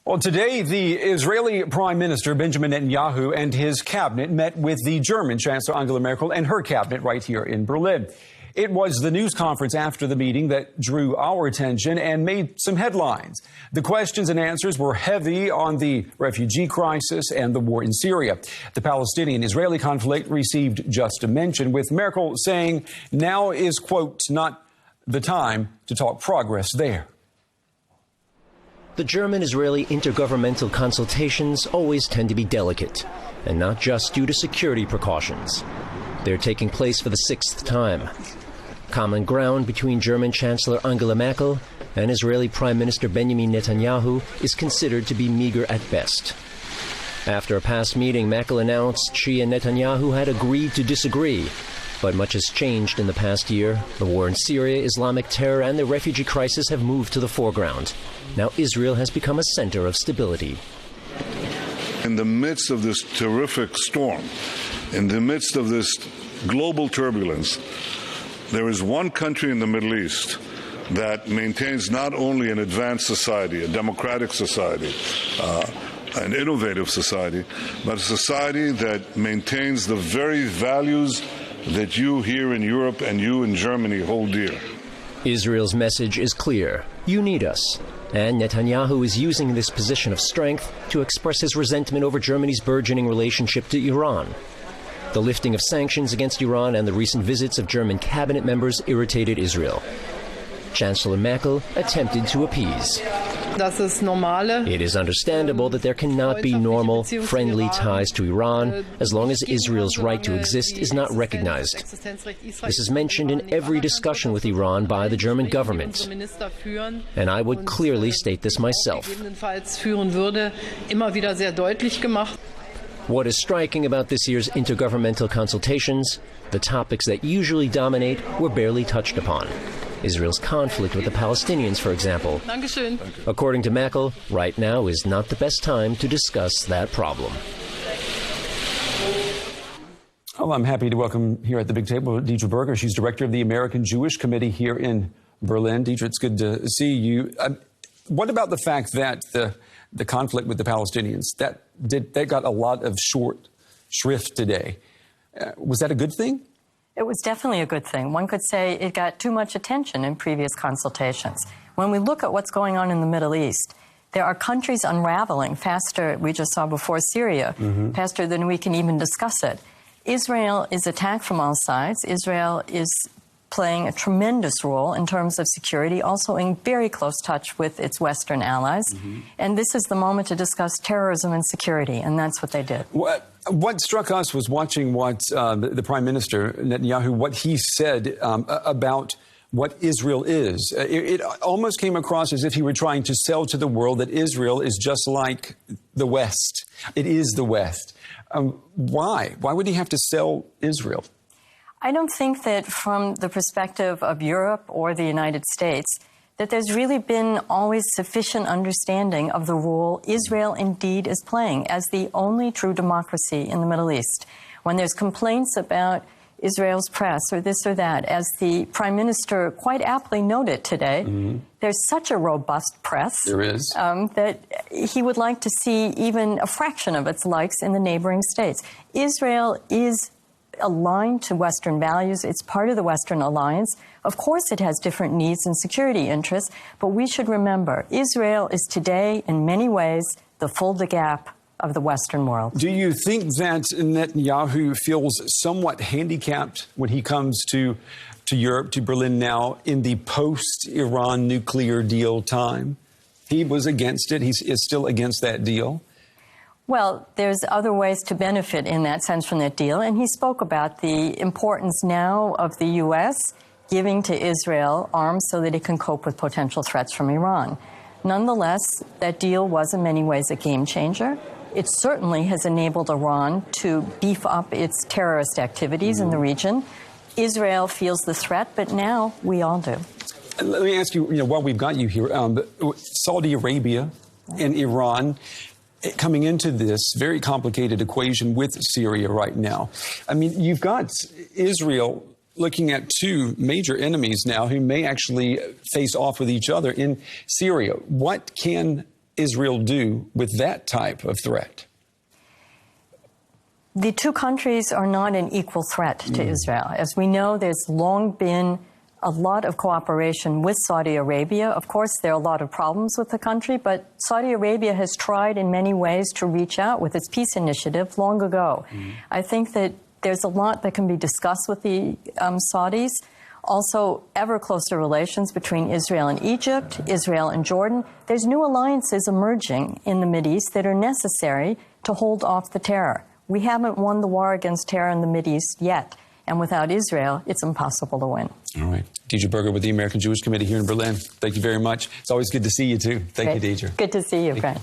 Well, today, the Israeli Prime Minister Benjamin Netanyahu and his cabinet met with the German Chancellor Angela Merkel and her cabinet right here in Berlin. It was the news conference after the meeting that drew our attention and made some headlines. The questions and answers were heavy on the refugee crisis and the war in Syria. The Palestinian-Israeli conflict received just a mention, with Merkel saying now is, quote, not the time to talk progress there. The German-Israeli intergovernmental consultations always tend to be delicate, and not just due to security precautions. They're taking place for the sixth time. Common ground between German Chancellor Angela Merkel and Israeli Prime Minister Benjamin Netanyahu is considered to be meager at best. After a past meeting, Merkel announced she and Netanyahu had agreed to disagree. But much has changed in the past year. The war in Syria, Islamic terror, and the refugee crisis have moved to the foreground. Now Israel has become a center of stability. In the midst of this terrific storm, in the midst of this global turbulence, there is one country in the Middle East that maintains not only an advanced society, a democratic society, an innovative society, but a society that maintains the very values that you here in Europe and you in Germany hold dear. Israel's message is clear. You need us. And Netanyahu is using this position of strength to express his resentment over Germany's burgeoning relationship to Iran. The lifting of sanctions against Iran and the recent visits of German cabinet members irritated Israel. Chancellor Merkel attempted to appease. It is understandable that there cannot be normal, friendly ties to Iran as long as Israel's right to exist is not recognized. This is mentioned in every discussion with Iran by the German government, and I would clearly state this myself. What is striking about this year's intergovernmental consultations? The topics that usually dominate were barely touched upon. Israel's conflict with the Palestinians, for example. According to Merkel, right now is not the best time to discuss that problem. Well, I'm happy to welcome here at the big table Deidre Berger. She's director of the American Jewish Committee here in Berlin. Deidre, it's good to see you. What about the fact that the conflict with the Palestinians, that got a lot of short shrift today? Was that a good thing? It was definitely a good thing. One could say it got too much attention in previous consultations. When we look at what's going on in the Middle East, there are countries unraveling faster, we just saw before Syria, faster than we can even discuss it. Israel is attacked from all sides. Israel is playing a tremendous role in terms of security, also in very close touch with its Western allies. And this is the moment to discuss terrorism and security, and that's what they did. What struck us was watching what the Prime Minister, Netanyahu, what he said about what Israel is. It almost came across as if he were trying to sell to the world that Israel is just like the West. It is the West. Why? Why would he have to sell Israel? I don't think that from the perspective of Europe or the United States, that there's really been always sufficient understanding of the role Israel indeed is playing as the only true democracy in the Middle East. When there's complaints about Israel's press or this or that, as the Prime Minister quite aptly noted today, there's such a robust press that he would like to see even a fraction of its likes in the neighboring states. Israel is aligned to Western values. It's part of the Western alliance. Of course, it has different needs and security interests, but we should remember Israel is today, in many ways, the full gap of the Western world. Do you think that Netanyahu feels somewhat handicapped when he comes to Europe, to Berlin now, in the post-Iran nuclear deal time? He was against it. He is still against that deal. Well, there's other ways to benefit in that sense from that deal, and he spoke about the importance now of the U.S. giving to Israel arms so that it can cope with potential threats from Iran. Nonetheless, that deal was in many ways a game changer. It certainly has enabled Iran to beef up its terrorist activities in the region. Israel feels the threat, but now we all do. Let me ask you, while we've got you here, Saudi Arabia and Iran coming into this very complicated equation with Syria right now. I mean, you've got Israel looking at two major enemies now who may actually face off with each other in Syria. What can Israel do with that type of threat? The two countries are not an equal threat to Israel. As we know, there's long been a lot of cooperation with Saudi Arabia. Of course, there are a lot of problems with the country, but Saudi Arabia has tried in many ways to reach out with its peace initiative long ago. I think that there's a lot that can be discussed with the Saudis. Also, ever closer relations between Israel and Egypt, Israel and Jordan. There's new alliances emerging in the Mideast that are necessary to hold off the terror. We haven't won the war against terror in the Mideast yet. And without Israel, it's impossible to win. All right. Deidre Berger with the American Jewish Committee here in Berlin. Thank you very much. It's always good to see you, too. Thank you, Deidre. Good to see you, Frank.